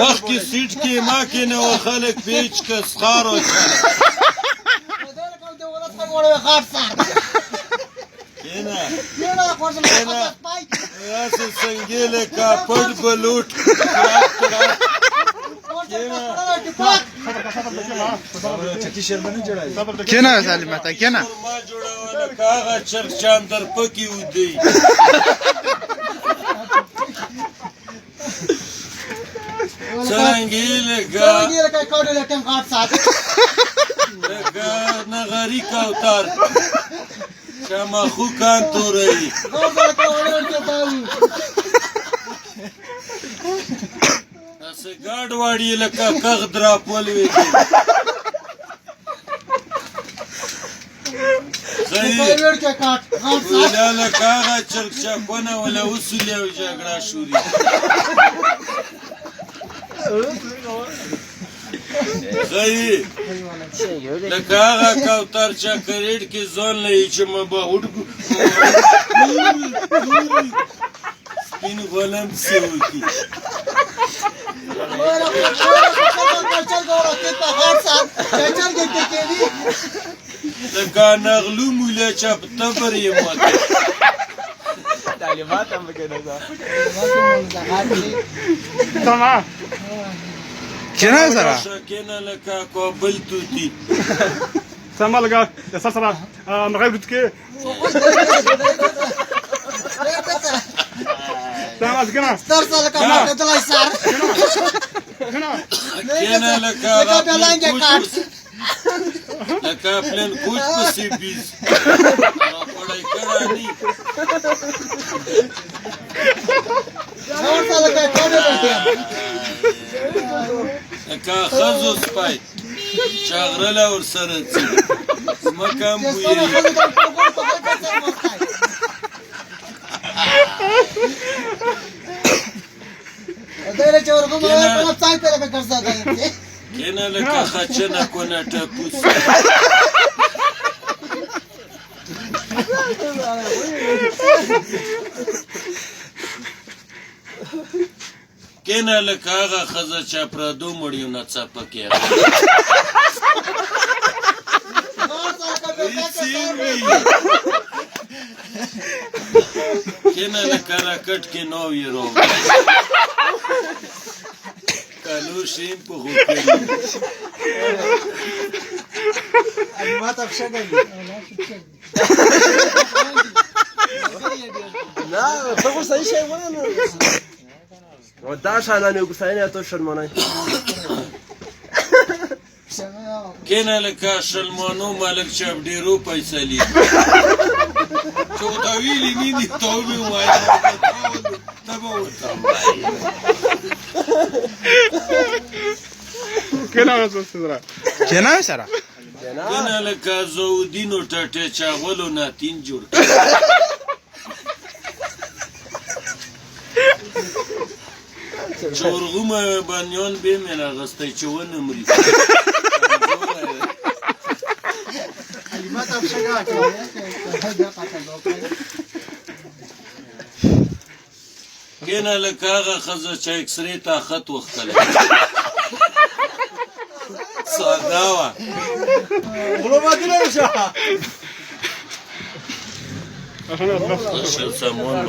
مخکې سیټ کې ما کېنوه خلک پیچ که سخار وچله کېنه داسې څنګې لکه پټ بلوټ کېنه سالمه ته کېنه ما جوړوه لکه هغه چرګ چاندر پکې ودی څرنګې لکه نغري کوتر شمخو کان توروي داسې ګاډ واړي لکه کغ دراپ ولوېدې ویلا لکه هغه چرګ چپونه وله وسولې او جګړه شوري ښایي لکه هغه کوتر چاکلیټ کې ځان لري چې مبهوټ سپین غلم پسې وکړي لکه نغلو موله چې په تبر یې ماته تعلیمات هم بکنه کېنه سره کېنه لکه کابل توتي سلام لګا سره سره مغرب کې سلام ازګنا ستر سره کومه کتلای سر کېنه لکه هغه لکه پلن کوچ پسې بیز راپړی کړانی لکه ښځو سپی چاغرله ورسره ځي ځمکه هم بویوي کېنه لکه خچنه کونه ټپوس کېنه لکه هغه ښځه چې پردو مړیو نڅاپه کې کېنه لکه راکټ کې نو وي روغ کالو شیم په خو کړي نه ته خو صحیح شی ونه نو دا شانانې وګستاینې ته شرمنای کېنه لکه شلمانو ملک چې ډېرو پیسلي چې ورته ویلي نه دي ته ووایه ته به ورته وایې کېنه سره کېنه سره کېنه لکه زودینو ټټې چاولو ناتین جوړ چورغومه بانیان به مې راغستی چې ونه مري کېنه لکه هغه ښځه چې اکسرې ته خط وختلی ساده وه اشرف سامان